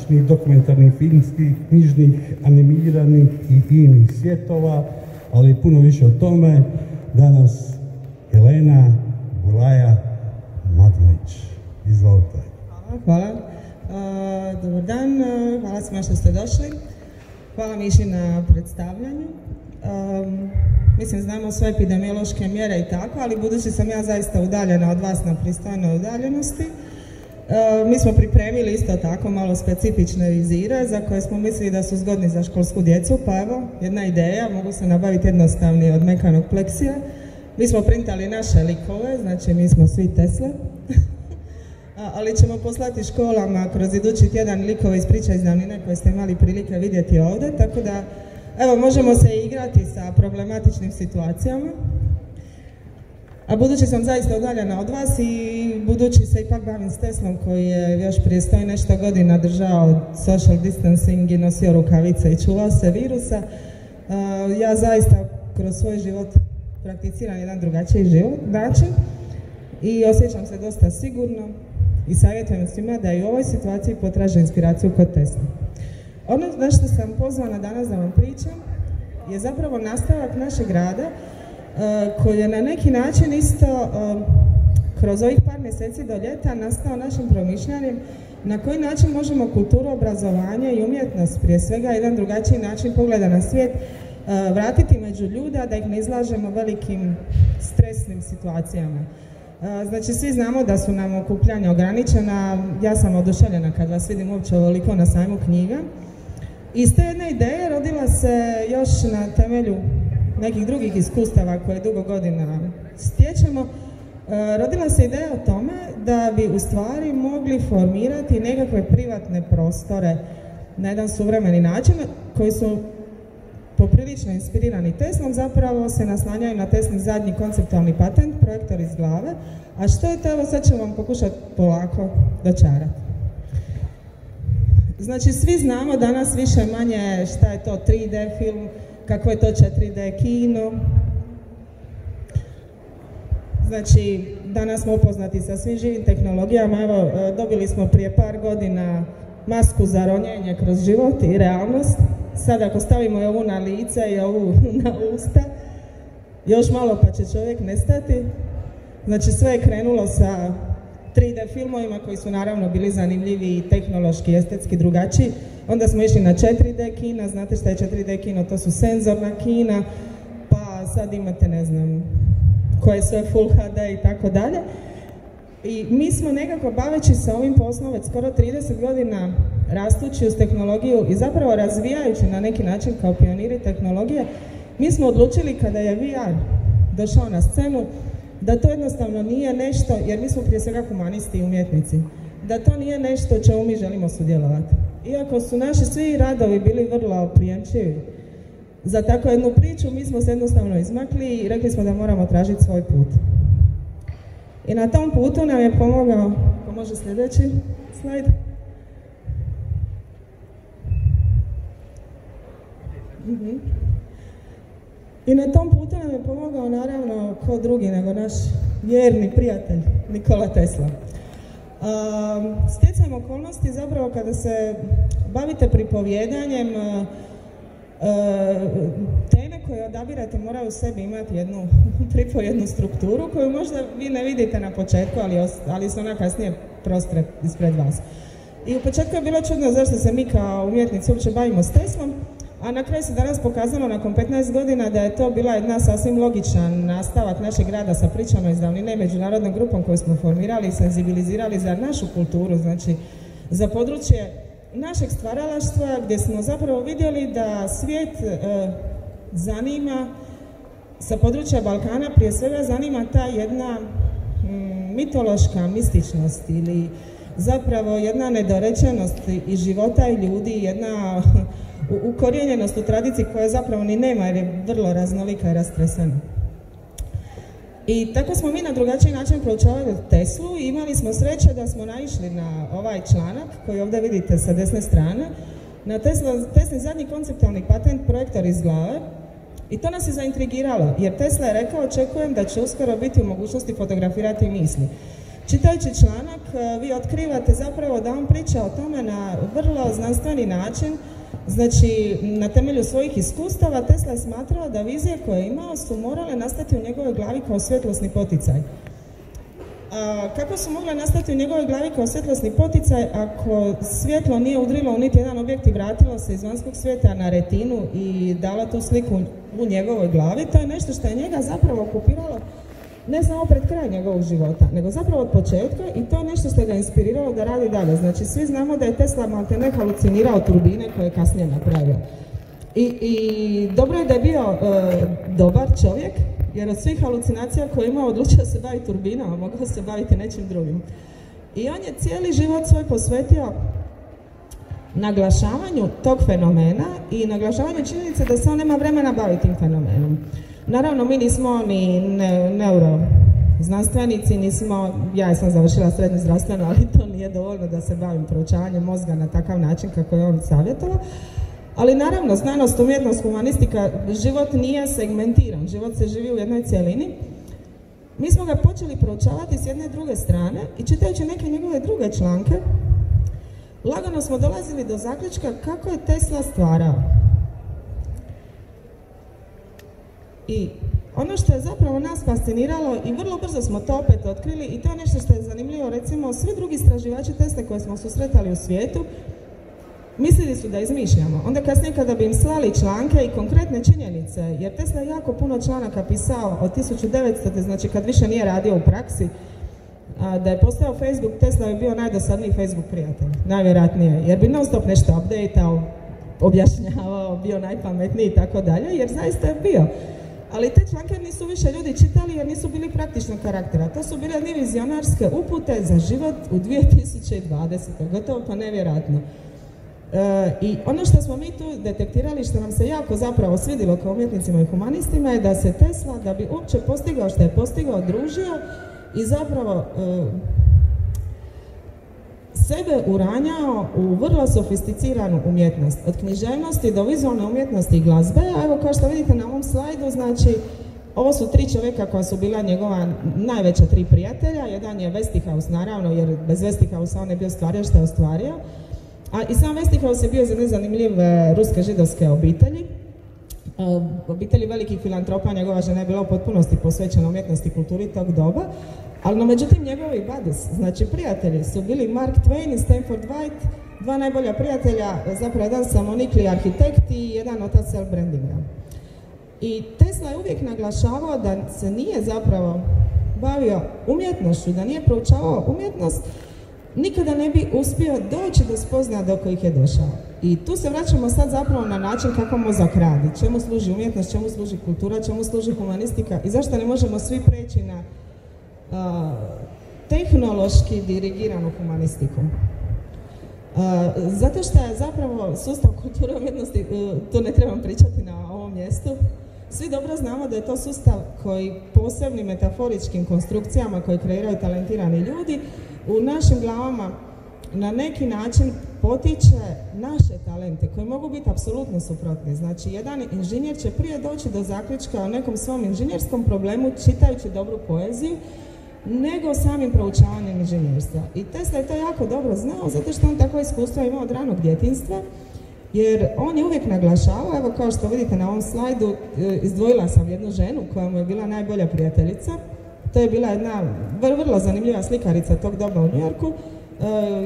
fantastičnih dokumentarnih, filmskih, knjižnih, animiranih i inih svjetova, ali puno više o tome danas Elena Bulaja Madunić. Izvolite. Hvala. Dobar dan, hvala svima što ste došli. Hvala Miši na predstavljanju. Mislim, znamo sve epidemiološke mjere i tako, ali budući sam ja zaista udaljena od vas na pristojnoj udaljenosti, mi smo pripremili isto tako malo specifične vizire za koje smo mislili da su zgodni za školsku djecu, pa evo, jedna ideja, mogu se nabaviti jednostavnije od mekanog pleksija. Mi smo printali naše likove, znači mi smo svi Tesla, ali ćemo poslati školama kroz idući tjedan likove iz priča iz davnine koje ste imali prilike vidjeti ovdje, tako da evo, možemo se igrati sa problematičnim situacijama. A budući sam zaista udaljena od vas i budući se ipak bavim s Teslom koji je još prije 100 i nešto godina držao social distancing i nosio rukavice i čuvao se virusa, ja zaista kroz svoj život prakticiram jedan drugačiji način i osjećam se dosta sigurno i savjetujem svima da i u ovoj situaciji potraže inspiraciju kod Tesla. Ono na što sam pozvana danas da vam pričam je zapravo nastavak našeg rada koji je na neki način isto kroz ovih par mjeseci do ljeta nastao našim promišljanjem na koji način možemo kulturu, obrazovanje i umjetnost, prije svega jedan drugačiji način pogleda na svijet, vratiti među ljude, da ih ne izlažemo velikim stresnim situacijama. Znači, svi znamo da su nam okupljanja ograničena, ja sam oduševljena kad vas vidim uopće ovoliko na sajmu knjiga. Iz te jedne ideje rodila se još na temelju nekih drugih iskustava koje dugo godina stječemo, rodila se ideja o tome da bi u stvari mogli formirati nekakve privatne prostore na jedan suvremeni način koji su poprilično inspirirani Teslom, zapravo se naslanjaju na Teslin zadnji konceptualni patent, projektor iz glave. A što je to? Evo sad ću vam pokušati polako dočarati. Znači, svi znamo danas više manje šta je to 3D film, kako je to 4D kino. Znači, danas smo upoznati sa svim živim tehnologijama. Evo, dobili smo prije par godina masku za ronjenje kroz život i realnost. Sad ako stavimo i ovu na lice i ovu na usta, još malo pa će čovjek nestati. Znači, sve je krenulo sa 3D filmovima koji su naravno bili zanimljivi i tehnološki i estetski drugačiji. Onda smo išli na 4D kina, znate šta je 4D kino, to su senzorna kina, pa sad imate ne znam koje sve Full HD i tako dalje. I mi smo nekako baveći se ovim poslom već skoro 30 godina rastući uz tehnologiju i zapravo razvijajući na neki način kao pioniri tehnologije, mi smo odlučili kada je VR došao na scenu da to jednostavno nije nešto, jer mi smo prije svega humanisti i umjetnici, da to nije nešto u čemu mi želimo sudjelovati. Iako su naši svi radovi bili vrlo prijemčivi za tako jednu priču, mi smo se jednostavno izmakli i rekli smo da moramo tražiti svoj put. I na tom putu nam je pomogao, ako može sljedeći slajd. I na tom putu nam je pomogao naravno ko drugi nego naš vjerni prijatelj Nikola Tesla. Stjecajem okolnosti zapravo kada se bavite pripovjedanjem, teme koje odabirate moraju u sebi imati jednu pripovjednu strukturu koju možda vi ne vidite na početku, ali se ona kasnije prostre ispred vas. I u početku je bilo čudno zašto se mi kao umjetnici uopće bavimo s Teslom, a na kraju se danas pokazalo nakon 15 godina da je to bila jedna sasvim logičan nastavak našeg rada sa pričama iz davnine i međunarodnom grupom koju smo formirali i senzibilizirali za našu kulturu, znači za područje našeg stvaralaštva gdje smo zapravo vidjeli da svijet zanima, sa područja Balkana prije svega zanima ta jedna mitološka mističnost ili zapravo jedna nedorečenost i života i ljudi, jedna ukorijenjenost u tradiciji koja zapravo ni nema jer je vrlo raznolika i rastresena. I tako smo mi na drugačiji način proučavali Teslu i imali smo sreće da smo naišli na ovaj članak koji ovdje vidite sa desne strane, na Teslin zadnji konceptualni patent projektor iz glave. I to nas je zaintrigiralo, jer Tesla je rekao, očekujem da će uskoro biti u mogućnosti fotografirati misli. Čitajući članak, vi otkrivate zapravo da on priča o tome na vrlo znanstveni način. Znači, na temelju svojih iskustava Tesla je smatrao da vizije koje je imao su morale nastati u njegovoj glavi kao svjetlosni poticaj. Kako su mogle nastati u njegovoj glavi kao svjetlosni poticaj ako svjetlo nije udrilo u niti jedan objekt i vratilo se iz vanjskog svijeta na retinu i dala tu sliku u njegovoj glavi? To je nešto što je njega zapravo okupiralo ne samo pred kraj njegovog života, nego zapravo od početka, i to je nešto što ga inspiriralo da radi dalje. Znači, svi znamo da je Tesla maltene halucinirao turbine koje je kasnije napravio. I dobro je da je bio dobar čovjek, jer od svih halucinacija koje je imao odlučio se baviti turbinama, mogao se baviti nečim drugim. I on je cijeli život svoj posvetio naglašavanju tog fenomena i naglašavanju činjenice da se on nema vremena baviti tim fenomenom. Naravno, mi nismo ni neuroznanstvenici, ja sam završila srednje zdravstveno, ali to nije dovoljno da se bavim proučavanjem mozga na takav način kako je on savjetovao. Ali naravno, znanost, umjetnost, humanistika, život nije segmentiran, život se živi u jednoj cjelini. Mi smo ga počeli proučavati s jedne druge strane i čitajući neke njegove druge članke, lagano smo dolazili do zaključka kako je Tesla stvarao. I ono što je zapravo nas fasciniralo, i vrlo brzo smo to opet otkrili, i to je nešto što je zanimljivo, recimo svi drugi istraživači Tesle koje smo susretali u svijetu mislili su da izmišljamo. Onda kasnije kada bi im slali članke i konkretne činjenice, jer Tesla je jako puno članaka pisao od 1900, znači kad više nije radio u praksi, da je postao Facebook, Tesla je bio najdosadniji Facebook prijatelj, najvjerojatnije, jer bi non stop nešto updateao, objašnjavao, bio najpametniji i tako dalje, jer zaista je bio. Ali te članke nisu više ljudi čitali jer nisu bili praktičnog karaktera. To su bile vizionarske upute za život u 2020. Gotovo pa nevjerojatno. I ono što smo mi tu detektirali, što nam se jako zapravo svidilo kao umjetnicima i humanistima, je da se Tesla, da bi uopće postigao što je postigao, družio i zapravo sebe uranjao u vrlo sofisticiranu umjetnost. Od književnosti do vizualne umjetnosti i glazbe. A evo, kao što vidite na ovom slajdu, znači, ovo su 3 čovjeka koja su bila njegova najveća 3 prijatelja. Jedan je Westinghouse, naravno, jer bez Westinghouse on je bio stvario što je ostvario. A i sam Westinghouse je bio iz jedne zanimljive ruske židovske obitelji. Obitelji velikih filantropa, njegova žena je bila u potpunosti posvećena umjetnosti i kulturi tog doba. Ali no, međutim, njegovi buddies, znači prijatelji, su bili Mark Twain i Stanford White, 2 najbolja prijatelja, zapravo jedan samonikli arhitekt i jedan otac self-brandinga. I Tesla je uvijek naglašavao da se nije zapravo bavio umjetnošću, da nije proučavao umjetnost, nikada ne bi uspio doći do spoznaja do kojih je došao. I tu se vraćamo sad zapravo na način kako mozak radi, čemu služi umjetnost, čemu služi kultura, čemu služi humanistika i zašto ne možemo svi preći na tehnološki dirigiranu humanistiku. Zato što je zapravo sustav kulture umjetnosti, to ne trebam pričati na ovom mjestu, svi dobro znamo da je to sustav koji posebnim metaforičkim konstrukcijama koje kreiraju talentirani ljudi u našim glavama na neki način potiče naše talente koji mogu biti apsolutno suprotni. Znači, jedan inženjer će prije doći do zaključka o nekom svom inženjerskom problemu čitajući dobru poeziju nego samim proučavanjem inženjerstva. I Tesla je to jako dobro znao zato što on takvo iskustvo imao od ranog djetinjstva, jer on je uvijek naglašavao, evo kao što vidite na ovom slajdu, izdvojila sam jednu ženu koja mu je bila najbolja prijateljica. To je bila jedna vrlo zanimljiva slikarica tog doba u New Yorku,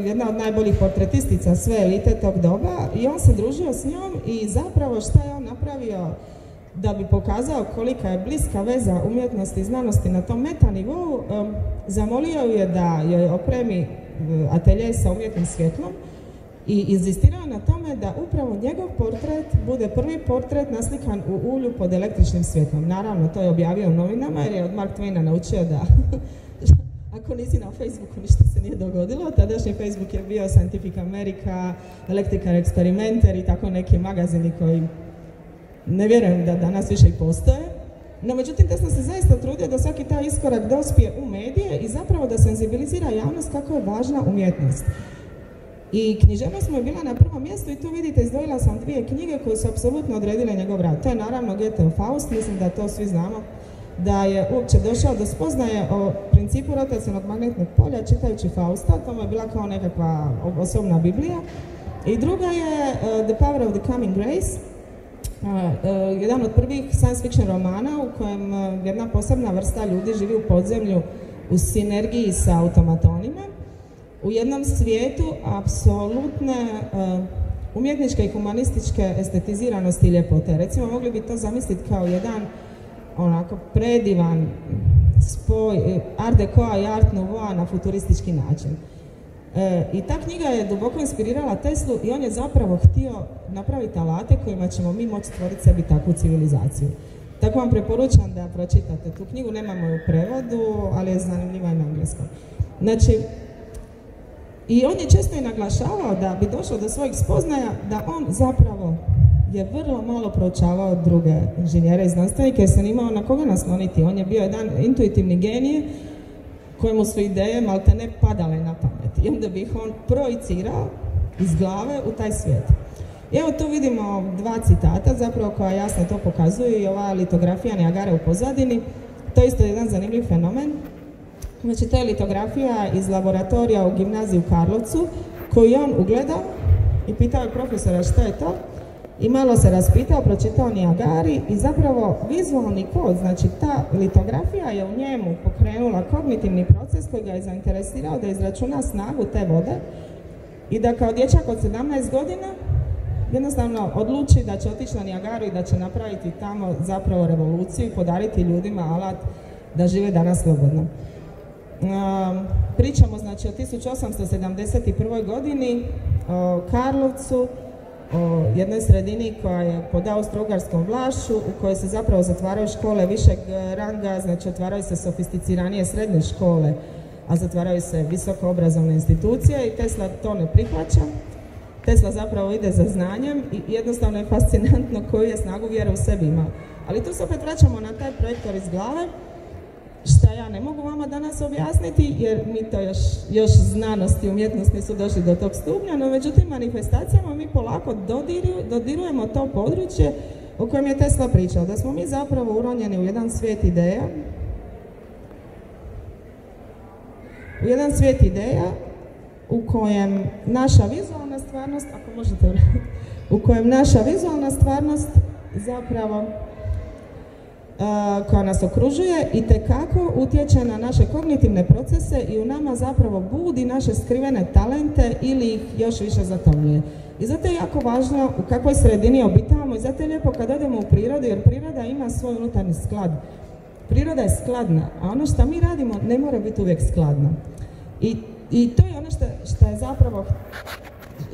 jedna od najboljih portretistica sve elite tog doba, i on se družio s njom i zapravo šta je on napravio da bi pokazao kolika je bliska veza umjetnosti i znanosti na tom meta nivou, zamolio je da joj opremi atelje sa umjetnim svjetlom i inzistirao na tome da upravo njegov portret bude prvi portret naslikan u ulju pod električnim svjetlom. Naravno, to je objavio u novinama jer je od Mark Twaina naučio da ako nisi na Facebooku ništa se nije dogodilo. Tadašnji Facebook je bio Scientific America, Electrical Experimenter i tako neki magazini koji ne vjerujem da danas više i postoje. No, međutim, Tesla se zaista trudio da svaki taj iskorak dospije u medije i zapravo da senzibilizira javnost kako je važna umjetnost. I književnost mu je bila na prvom mjestu i tu vidite, izdvojila sam 2 knjige koje su apsolutno odredile njegov rad. To je naravno Goetheov Faust, mislim da to svi znamo. da je uopće došao do spoznaje o principu rotacionog magnetnog polja čitajući Fausta. To mu je bila kao nekakva osobna Biblija. I druga je The Power of the Coming Grace, jedan od prvih science fiction romana u kojem jedna posebna vrsta ljudi živi u podzemlju u sinergiji sa automatonima. U jednom svijetu apsolutne umjetničke i humanističke estetiziranosti i ljepote. Recimo, mogli bi to zamisliti kao jedan onako predivan spoj Art Deco i Art Nouveau na futuristički način. I ta knjiga je duboko inspirirala Teslu i on je zapravo htio napraviti alate kojima ćemo mi moći stvoriti sebi takvu civilizaciju. Tako vam preporučam da pročitate tu knjigu, nemamo ju u prevodu, ali je zanimljiva i na engleskom. Znači, i on je često i naglašavao da bi došao do svojih spoznaja da on zapravo je vrlo malo proučavao druge inženjere i znanstvenike jer se nimao na koga nasloniti. On je bio jedan intuitivni genije kojemu su ideje malte ne padale na pamet i onda bi ih on projicirao iz glave u taj svijet. I evo tu vidimo dva citata zapravo koja jasno to pokazuju i ova litografija Niagare u pozadini. To je isto jedan zanimljiv fenomen. Znači, to je litografija iz laboratorija u gimnaziji u Karlovcu koju je on ugledao i pitao je profesora što je to i malo se raspitao, pročitao Niagari i zapravo vizualni kod, znači ta litografija je u njemu pokrenula kognitivni proces koji ga je zainteresirao da izračuna snagu te vode i da kao dječak od 17 godina jednostavno odluči da će otići na Niagaru i da će napraviti tamo zapravo revoluciju i podariti ljudima alat da žive danas slobodno. Pričamo znači o 1871. godini, o Karlovcu, o jednoj sredini koja je pod austro-ugarskom vlašću u kojoj se zapravo zatvaraju škole višeg ranga, znači otvaraju se sofisticiranije srednje škole, a zatvaraju se visoko obrazovne institucije i Tesla to ne prihvaća. Tesla zapravo ide za znanjem i jednostavno je fascinantno koju je snagu vjere u sebi ima. Ali tu se opet vraćamo na taj projektor iz glave, šta ja ne mogu vama danas objasniti, jer mi to još znanost i umjetnost nisu došli do tog stupnja, no međutim manifestacijama mi polako dodirujemo to područje o kojem je Tesla pričao, da smo mi zapravo uronjeni u jedan svijet ideja, u kojem naša vizualna stvarnost, ako možete, u kojem naša vizualna stvarnost zapravo koja nas okružuje i tekako utječe na naše kognitivne procese i u nama zapravo budi naše skrivene talente ili ih još više zatomljuje. I zato je jako važno u kakvoj sredini obitavamo i zato je lijepo kad odemo u prirodu jer priroda ima svoj unutarnji sklad. Priroda je skladna, a ono što mi radimo ne mora biti uvijek skladno. I to je ono što je zapravo,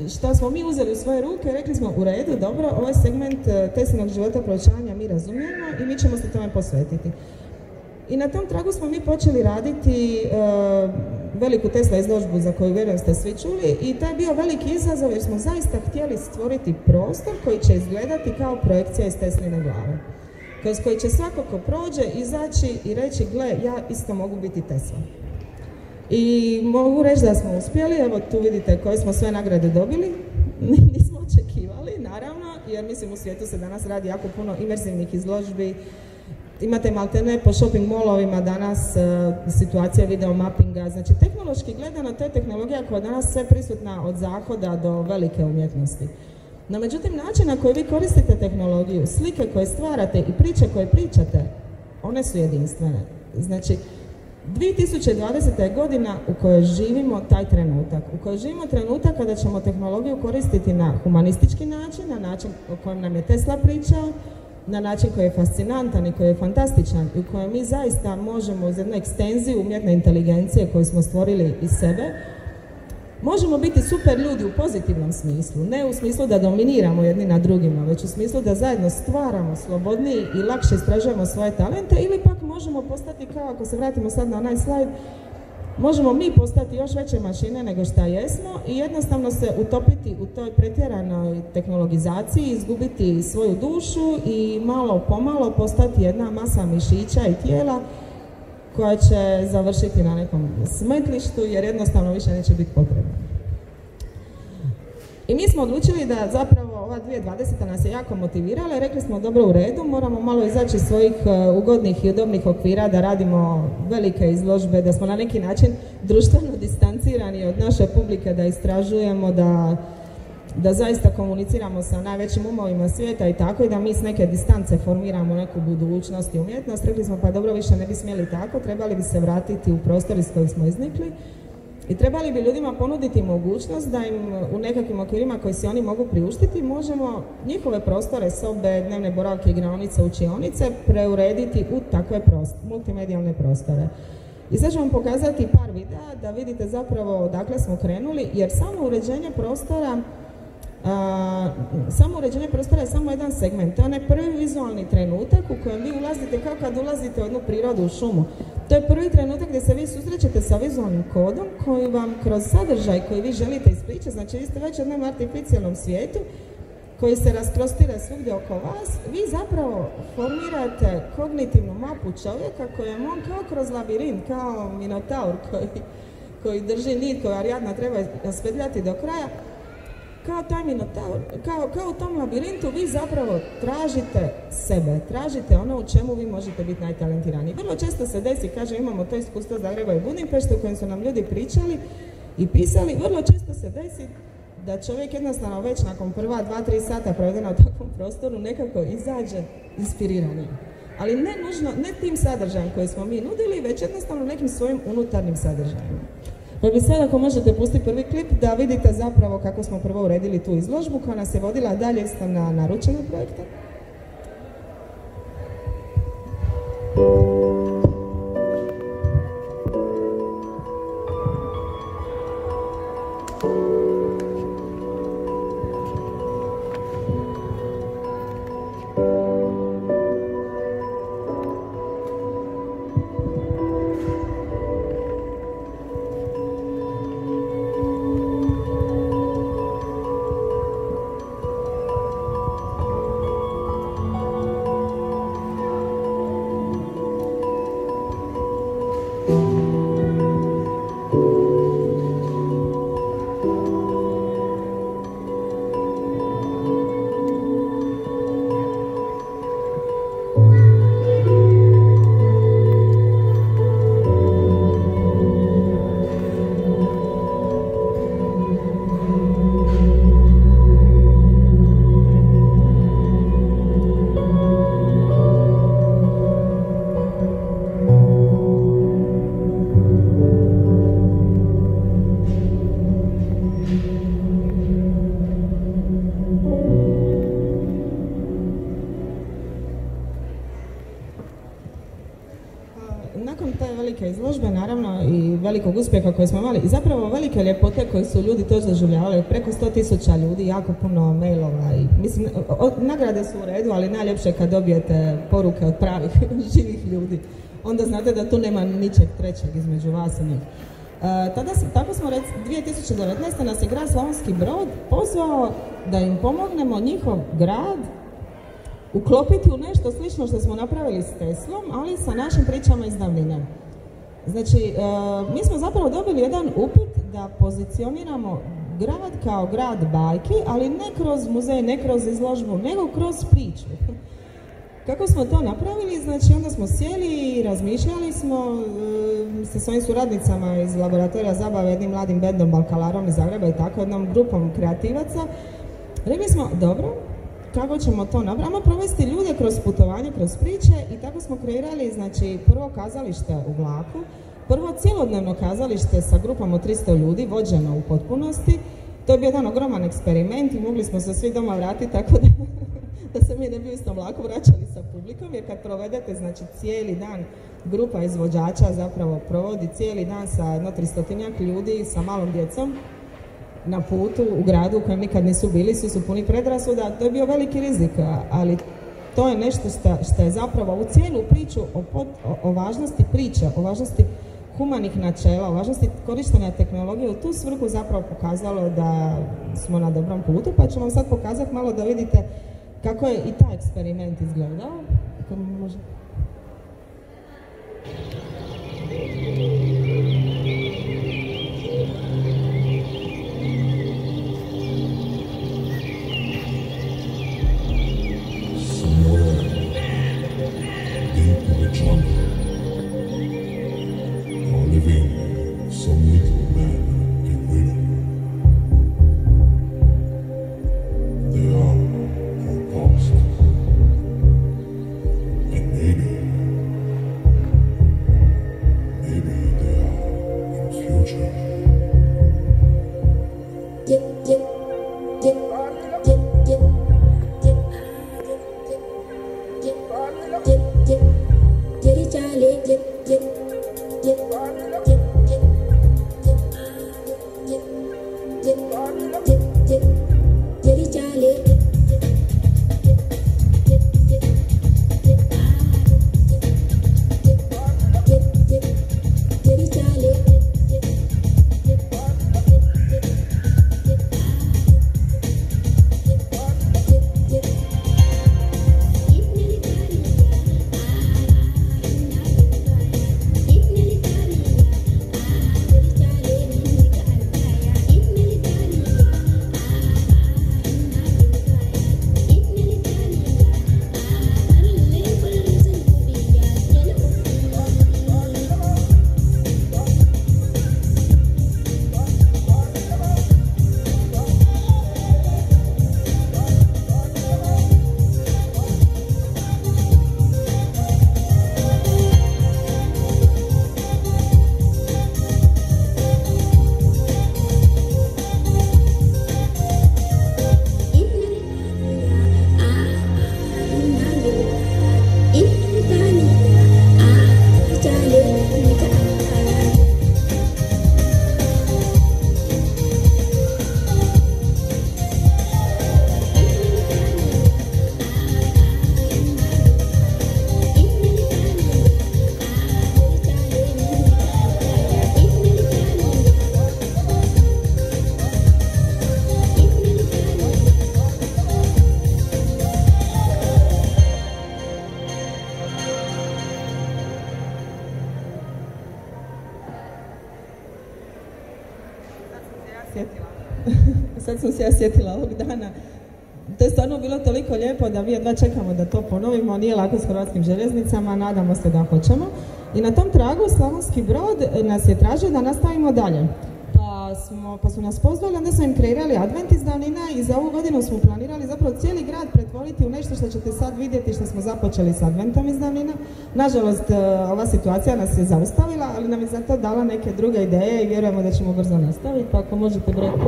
što smo mi uzeli u svoje ruke, rekli smo u redu, dobro, ovaj segment Teslinog života proučavanja mi razumijemo i mi ćemo se tome posvetiti. I na tom tragu smo mi počeli raditi veliku Tesla izložbu za koju vjerujem ste svi čuli i to je bio veliki izazov jer smo zaista htjeli stvoriti prostor koji će izgledati kao projekcija iz Tesline glave. Kroz koji će svako ko prođe izaći i reći, gle, ja isto mogu biti Tesla. I mogu reći da smo uspjeli, evo tu vidite koje smo sve nagrade dobili, nismo očekivali, naravno, jer mislim u svijetu se danas radi jako puno imerzivnih izložbi, imate maltene po shopping mallovima danas situacija video mappinga, znači tehnološki gledano to je tehnologija koja je danas sve prisutna od zahoda do velike umjetnosti. No međutim, način na koji vi koristite tehnologiju, slike koje stvarate i priče koje pričate, one su jedinstvene. Znači, 2020. je godina u kojoj živimo taj trenutak. U kojoj živimo trenutak kada ćemo tehnologiju koristiti na humanistički način, na način o kojem nam je Tesla pričao, na način koji je fascinantan i koji je fantastičan i u kojem mi zaista možemo uz jednu ekstenziju umjetne inteligencije koju smo stvorili iz sebe, možemo biti super ljudi u pozitivnom smislu, ne u smislu da dominiramo jedni na drugima, već u smislu da zajedno stvaramo slobodniji i lakše istražujemo svoje talente ili pak možemo postati kao, ako se vratimo sad na onaj slajd, možemo mi postati još veće mašine nego šta jesmo i jednostavno se utopiti u toj pretjeranoj tehnologizaciji, izgubiti svoju dušu i malo pomalo postati jedna masa mišića i tijela koja će završiti na nekom smetlištu jer jednostavno više neće biti potrebna. I mi smo odlučili da zapravo ova 2020. nas je jako motivirala i rekli smo dobro, u redu, moramo malo izaći iz svojih ugodnih i udobnih okvira, da radimo velike izložbe, da smo na neki način društveno distancirani od naše publike, da istražujemo, da zaista komuniciramo sa najvećim umovima svijeta i tako, i da mi s neke distance formiramo neku budućnost i umjetnost. Rekli smo pa dobro, više ne bi smjeli tako, trebali bi se vratiti u prostor iz kojeg smo iznikli i trebali bi ljudima ponuditi mogućnost da im u nekakvim okvirima koji si oni mogu priuštiti možemo njihove prostore, sobe, dnevne boravke, igraonice, učionice preurediti u takve multimedijalne prostore. I sad ću vam pokazati par videa da vidite zapravo odakle smo krenuli, jer samo uređenje prostora je samo jedan segment. To je onaj prvi vizualni trenutak u kojem vi ulazite kao kad ulazite u jednu prirodu, u šumu. To je prvi trenutak gdje se vi susrećete sa vizualnim kodom koji vam kroz sadržaj koji vi želite ispričati, znači vi ste već u jednom artificijalnom svijetu koji se rasprostire svugdje oko vas, vi zapravo formirate kognitivnu mapu čovjeka kojem on kao kroz labirint, kao minotaur koji drži nit koju Ariadna treba spetljati do kraja. Kao taj minotaur, kao u tom labirintu vi zapravo tražite sebe, tražite ono u čemu vi možete biti najtalentiraniji. Vrlo često se desi, kaže, imamo to iskustvo Zagreba i Budimpešte u kojem su nam ljudi pričali i pisali, vrlo često se desi da čovjek jednostavno već nakon prva 2-3 sata provedena u takvom prostoru nekako izađe inspirirani. Ali ne nužno, ne tim sadržajem koji smo mi nudili, već jednostavno nekim svojim unutarnjim sadržajima. Pa bi sad ako možete pustiti prvi klip da vidite zapravo kako smo prvo uredili tu izložbu koja nas je vodila dalje isto na naručene projekte. Nakon te velike izložbe, naravno, i velikog uspjeha koji smo imali, i zapravo velike ljepote koje su ljudi to doživljavali, preko 100.000 ljudi, jako puno mailova i, mislim, nagrade su u redu, ali najljepše kad dobijete poruke od pravih, živih ljudi. Onda znate da tu nema ničeg trećeg između vas i njih. Tako smo, 2019. nas je grad Slavonski Brod pozvao da im pomognemo njihov grad uklopiti u nešto slično što smo napravili s Teslom, ali sa našim pričama iz davnine. Znači, mi smo zapravo dobili jedan upit da pozicioniramo grad kao grad bajki, ali ne kroz muzej, ne kroz izložbu, nego kroz priču. Kako smo to napravili? Znači, onda smo sjeli i razmišljali smo sa svojim suradnicama iz laboratorija zabave, jednim mladim bendom Balkalarom iz Zagreba i tako, jednom grupom kreativaca. Rekli smo, dobro, kako ćemo to napraviti? Ajmo provesti ljude kroz putovanje, kroz priče, i tako smo kreirali, znači, prvo kazalište u vlaku, prvo cjelodnevno kazalište sa grupom od 300 ljudi, vođeno u potpunosti. To je bio jedan ogroman eksperiment i mogli smo se svi doma vratiti, tako da se mi ne bi u istom vlaku vraćali sa publikom, jer kad provedete, znači, cijeli dan, grupa izvođača zapravo provodi cijeli dan sa jedno 300-tinjak ljudi, sa malom djecom, na putu u gradu u kojem nikad nisu bili, svi su puni predrasuda, to je bio veliki rizik, ali to je nešto što je zapravo u cijelu priču o važnosti priče, o važnosti humanih načela, o važnosti korištenja tehnologije u tu svrhu zapravo pokazalo da smo na dobrom putu, pa ću vam sad pokazati malo da vidite kako je i taj eksperiment izgledao. Ako može. sad sam se ja sjetila ovog dana. To je stvarno bilo toliko lijepo da mi jedva čekamo da to ponovimo, nije lako s Hrvatskim željeznicama, nadamo se da hoćemo. I na tom tragu Slavonski Brod nas je tražio da nastavimo dalje. Pa su nas pozvali, onda smo im kreirali advent izdanina i za ovu godinu smo planirali zapravo cijeli grad pretvoriti u nešto što ćete sad vidjeti što smo započeli s adventom izdanina. Nažalost, ova situacija nas je zaustavila, ali nam je zato dala neke druge ideje i vjerujemo da ćemo brzo nastaviti, pa ako možete brojiti.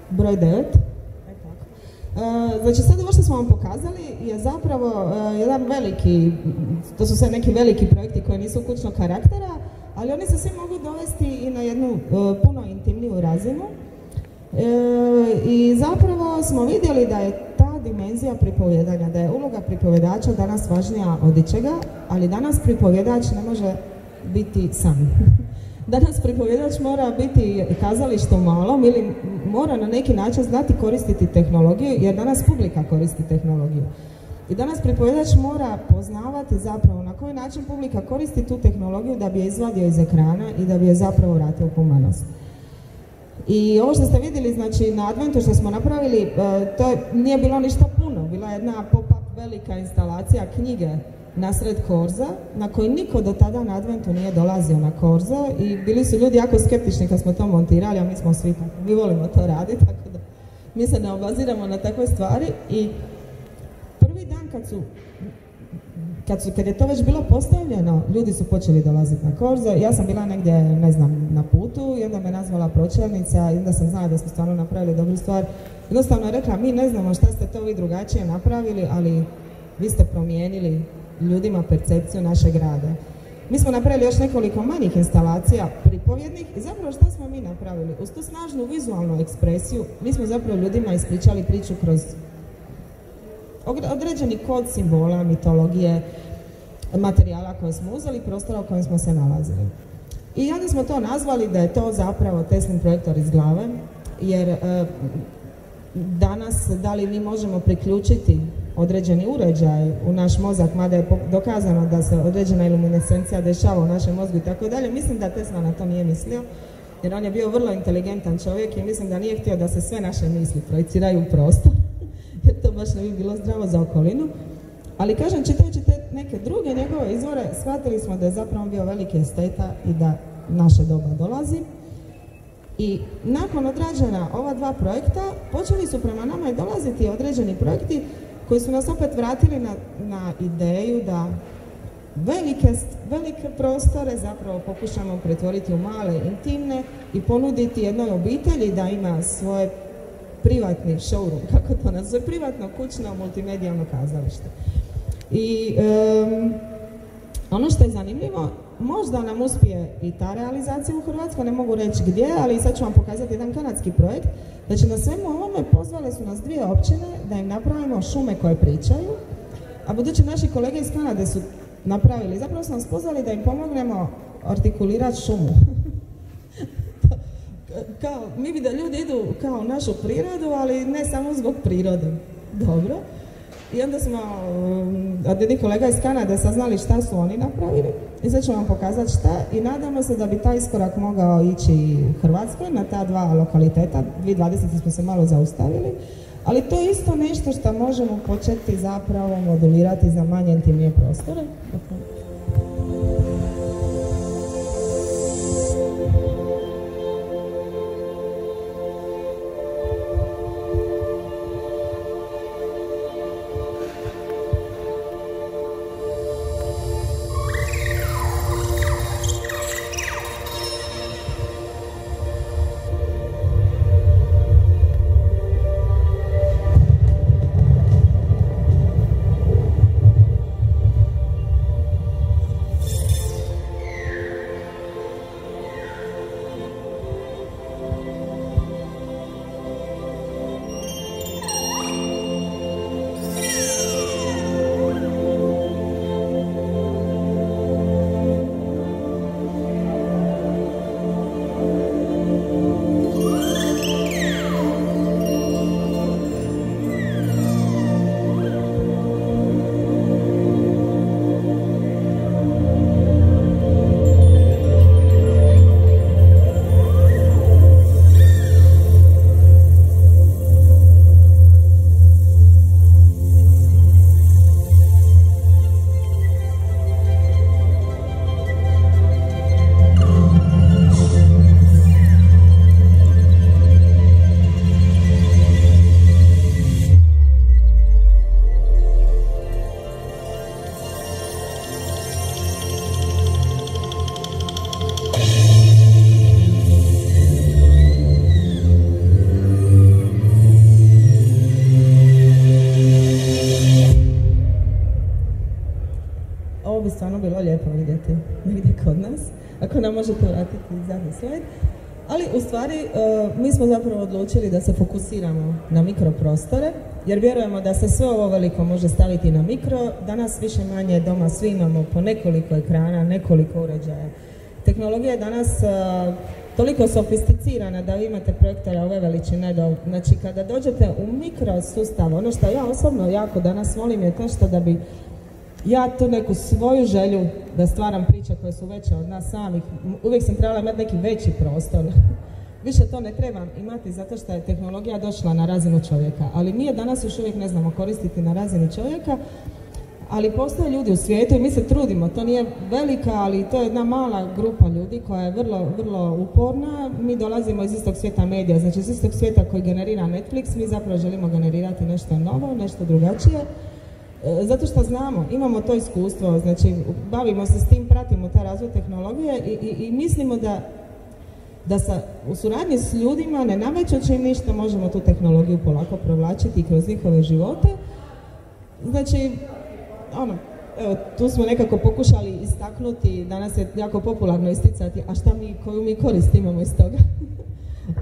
Broj 9. Znači sad ovo što smo vam pokazali je zapravo jedan veliki, to su sve neki veliki projekti koji nisu kućnog karaktera, ali oni se svi mogu dovesti i na jednu puno intimniju razinu. I zapravo smo vidjeli da je ta dimenzija pripovjedanja, da je uloga pripovjedača danas važnija od ičega, ali danas pripovjedač ne može biti sam. Danas pripovjedač mora biti kazalište u malom ili mora na neki način znati koristiti tehnologiju, jer danas publika koristi tehnologiju. I danas pripovjedač mora poznavati zapravo na koji način publika koristi tu tehnologiju da bi je izvadio iz ekrana i da bi je zapravo vratio u humanost. I ovo što ste vidjeli, znači na adventu što smo napravili, to nije bilo ništa puno, bila je jedna pop-up velika instalacija knjige nasred korza, na koji niko do tada na adventu nije dolazio na korzo i bili su ljudi jako skeptični kad smo to montirali, a mi smo svi tako, mi volimo to raditi, tako da mi se ne obaziramo na takve stvari. I prvi dan kad je to već bilo postavljeno, ljudi su počeli dolaziti na korzo. Ja sam bila negdje, ne znam, na putu i onda me nazvala pročelnica i onda sam znala da smo stvarno napravili dobru stvar. Jednostavno je rekla, mi ne znamo šta ste to vi drugačije napravili, ali vi ste promijenili ljudima percepciju našeg grada. Mi smo napravili još nekoliko manjih instalacija pripovjednih i zapravo šta smo mi napravili? Uz tu snažnu vizualnu ekspresiju mi smo zapravo ljudima ispričali priču kroz određeni kod simbola, mitologije, materijala koje smo uzeli, prostora u kojem smo se nalazili. I onda smo to nazvali da je to zapravo Teslin projektor iz glave, jer danas da li mi možemo priključiti određeni uređaj u naš mozak, mada je dokazano da se određena iluminescencija dešava u našem mozgu i tako dalje. Mislim da Tesla na to nije mislio, jer on je bio vrlo inteligentan čovjek i mislim da nije htio da se sve naše misli projiciraju u prostor, jer to baš ne bi bilo zdravo za okolinu. Ali kažem, čitajući te neke druge njegove izvore, shvatili smo da je zapravo bio veliki esteta i da naše doba dolazi. I nakon odrađena ova dva projekta, počeli su prema nama i dolaziti određeni projekti koji su nas opet vratili na ideju da velike prostore zapravo pokušamo pretvoriti u male, intimne i ponuditi jednoj obitelji da ima svoje privatni showroom, kako to nazove, privatno kućno multimedijalno kazalište. I ono što je zanimljivo, možda nam uspije i ta realizacija u Hrvatskoj, ne mogu reći gdje, ali sad ću vam pokazati jedan kanadski projekt. Znači na svemu ovome pozvale su nas 2 općine da im napravimo šume koje pričaju, a budući naši kolege iz Kanade su napravili, zapravo su nas pozvali da im pomognemo artikulirati šumu. Kao, mi bi da ljudi idu kao u našu prirodu, ali ne samo zbog prirode. Dobro. I onda smo od jednih kolega iz Kanade saznali šta su oni napravili i sad ću vam pokazati šta i nadamo se da bi taj iskorak mogao ići u Hrvatskoj na ta 2 lokaliteta. 2020 smo se malo zaustavili, ali to je isto nešto što možemo početi zapravo modulirati za manje intimnije prostore. vratiti zadnji slajd. Ali u stvari mi smo zapravo odlučili da se fokusiramo na mikroprostore, jer vjerujemo da se sve ovo veliko može staviti na mikro. Danas više manje doma svi imamo po nekoliko ekrana, nekoliko uređaja. Tehnologija je danas toliko sofisticirana da vi imate projektore ove veličine. Znači kada dođete u mikrosustav, ono što ja osobno jako danas volim je to što da bi ja tu neku svoju želju da stvaram priče koje su veće od nas samih, uvijek sam trebala imati neki veći prostor. Više to ne trebam imati zato što je tehnologija došla na razinu čovjeka, ali mi je danas još uvijek ne znamo koristiti na razini čovjeka, ali postoje ljudi u svijetu i mi se trudimo, to nije velika, ali to je jedna mala grupa ljudi koja je vrlo, vrlo uporna. Mi dolazimo iz istog svijeta medija, znači iz istog svijeta koji generira Netflix, mi zapravo želimo generirati nešto novo, nešto drugačije. Zato što znamo, imamo to iskustvo, znači bavimo se s tim, pratimo taj razvoj tehnologije i mislimo da u suradnji s ljudima, ne namećući im ništa, možemo tu tehnologiju polako provlačiti kroz njihove živote. Znači, evo, tu smo nekako pokušali istaknuti, danas je jako popularno isticati, a šta koju mi korist imamo iz toga.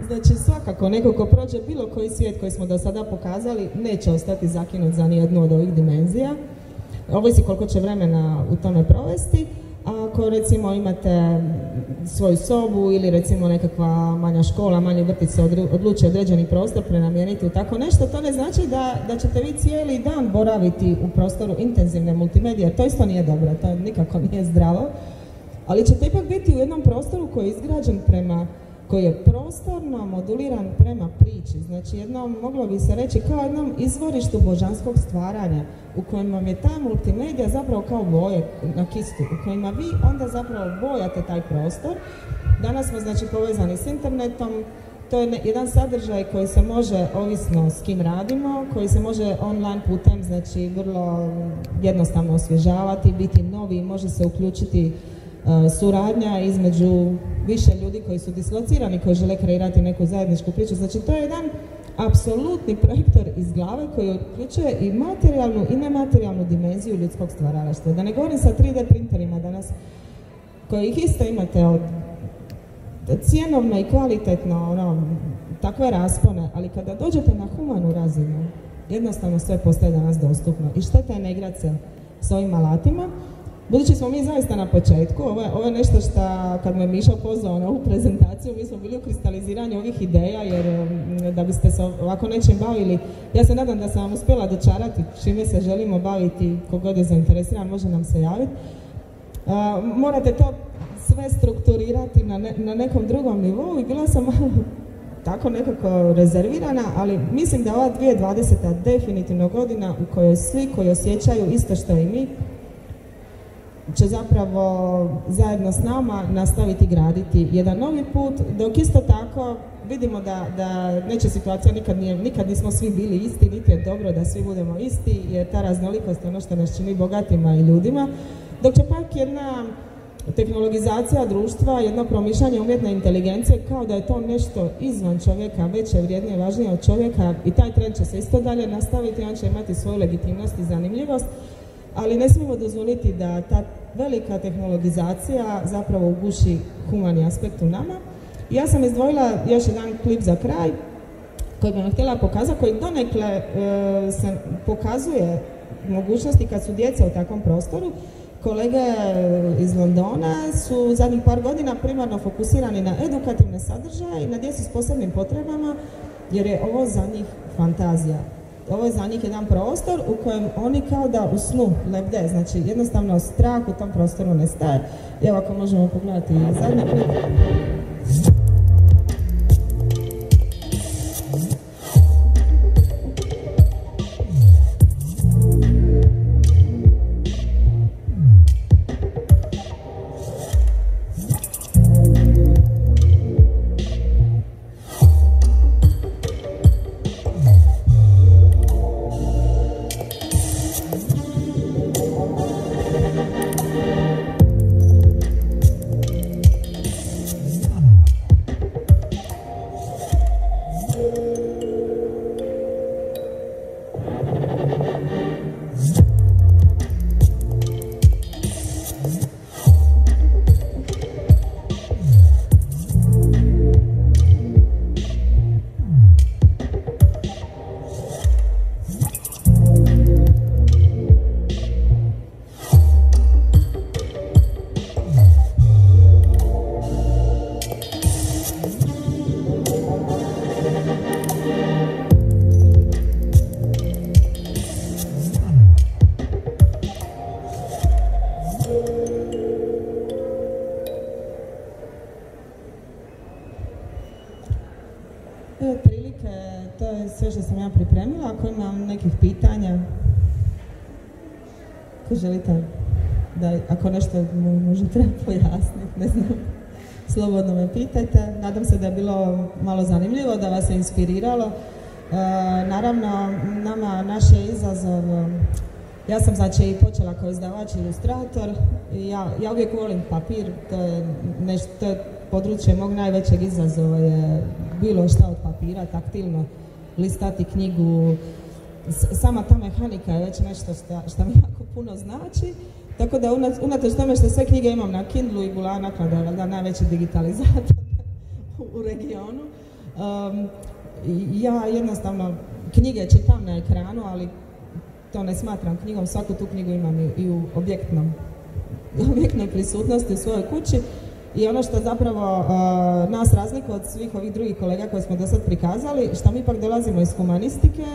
Znači svakako neko ko prođe bilo koji svijet koji smo do sada pokazali neće ostati zakinut za nijednu od ovih dimenzija. Ovisi koliko će vremena u tome provesti. Ako recimo imate svoju sobu ili recimo nekakva manja škola, manji vrtić se odluči određeni prostor prenamijeniti u tako nešto, to ne znači da ćete vi cijeli dan boraviti u prostoru intenzivne multimedije. To isto nije dobro, to nikako nije zdravo. Ali ćete ipak biti u jednom prostoru koji je izgrađen koji je prostorno moduliran prema priči. Znači jednom, moglo bi se reći, kao jednom izvorištu božanskog stvaranja u kojem vam je ta multimedija zapravo kao boje na kistu, u kojima vi onda zapravo bojate taj prostor. Danas smo znači povezani s internetom, to je jedan sadržaj koji se može, ovisno s kim radimo, koji se može online putem, znači vrlo jednostavno osvježavati, biti novi, može se uključiti suradnja između više ljudi koji su dislocirani, koji žele kreirati neku zajedničku priču. Znači to je jedan apsolutni projektor iz glave koji uključuje i materijalnu i nematerijalnu dimenziju ljudskog stvaralaštva. Da ne govorim sa 3D printerima danas, koji ih isto imate od cjenovno i kvalitetno, takve raspone, ali kada dođete na humanu razinu, jednostavno sve postaje danas dostupno. I šteta je ne igrati se s ovim alatima. Budući smo mi zaista na početku, ovo je nešto što kad me Mišo pozvao na ovu prezentaciju, mi smo bili u kristaliziranju ovih ideja, jer da biste se ovako nečim bavili, ja se nadam da sam vam uspjela dočarati čime se želimo baviti, kogod je zainteresiran može nam se javiti. Morate to sve strukturirati na nekom drugom nivou i bila sam malo tako nekako rezervirana, ali mislim da ova 2020. definitivno godina u kojoj svi koji osjećaju isto što i mi, će zapravo zajedno s nama nastaviti graditi jedan novi put, dok isto tako vidimo da neće situacija, nikad nismo svi bili isti, niti je dobro da svi budemo isti, jer ta raznolikost je ono što nas čini bogatima i ljudima, dok će pak jedna tehnologizacija društva, jedno promišljanje umjetne inteligencije kao da je to nešto izvan čovjeka, veće, vrijednije, važnije od čovjeka, i taj trend će se isto dalje nastaviti, on će imati svoju legitimnost i zanimljivost. Ali ne smijemo dozvoliti da ta velika tehnologizacija zapravo uguši humani aspekt u nama. Ja sam izdvojila još jedan klip za kraj koji bih vam htjela pokazati, koji donekle se pokazuje mogućnosti kad su djeca u takvom prostoru. Kolege iz Londona su zadnjih par godina primarno fokusirani na edukativne sadržaje i na djecu s posebnim potrebama, jer je ovo za njih fantazija. Ovo je za njih jedan prostor u kojem oni kao da u snu lebde, znači jednostavno strah u tom prostoru nestaje. Evo ako možemo pogledati zadnji klip. Otprilike, to je sve što sam ja pripremila. Ako imam nekih pitanja, ako želite, ako nešto možda treba pojasniti, ne znam, slobodno me pitajte. Nadam se da je bilo malo zanimljivo, da vas je inspiriralo. Naravno, naš je izazov, ja sam znači i počela kao izdavač i ilustrator. Ja uvijek volim papir, to je područje mog najvećeg izazova, je bilo šta od papira, taktilno listati knjigu. Sama ta mehanika je već nešto što mi jako puno znači. Tako da unatoč tome što sve knjige imam na Kindlu i Gulaya naklada je najveći digitalizator u regionu. Ja jednostavno knjige čitam na ekranu, ali to ne smatram knjigom. Svaku tu knjigu imam i u objektnoj prisutnosti u svojoj kući. I ono što zapravo nas razlikuje od svih ovih drugih kolega koje smo do sad prikazali, što mi ipak dolazimo iz humanistike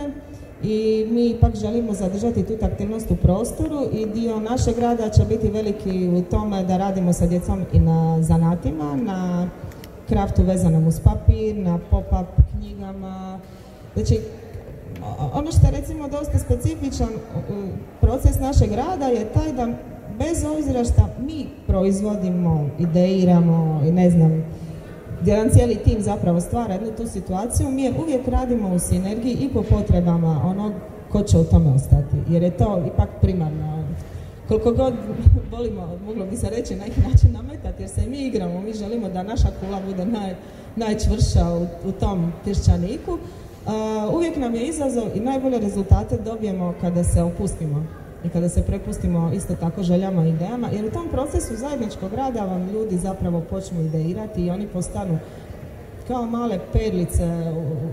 i mi ipak želimo zadržati tu taktilnost u prostoru i dio našeg rada će biti veliki u tome da radimo sa djecom i na zanatima, na kraftu vezanom uz papir, na pop-up knjigama. Znači, ono što je recimo dosta specifičan proces našeg rada je taj da bez obzira što mi proizvodimo, ideiramo i ne znam, jedan cijeli tim zapravo stvara jednu tu situaciju, mi je uvijek radimo u sinergiji i po potrebama onog ko će u tome ostati, jer je to ipak primarno. Koliko god volimo, moglo bi se reći, na neki način nametati, jer se mi igramo, mi želimo da naša kula bude najčvrša u tom pješčaniku. Uvijek nam je izazov i najbolje rezultate dobijemo kada se opustimo i kada se prepustimo isto tako željama i idejama, jer u tom procesu zajedničkog rada vam ljudi zapravo počnu ideirati i oni postanu kao male perlice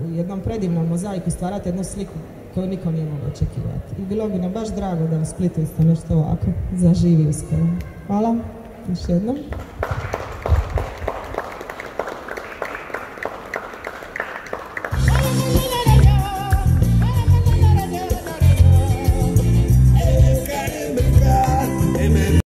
u jednom predivnom mozaiku, stvarati jednu sliku koju niko nije mogao očekivati. I bilo bi nam baš drago da u Splitu isto nešto ovako zaživi uskoro. Hvala još jednom.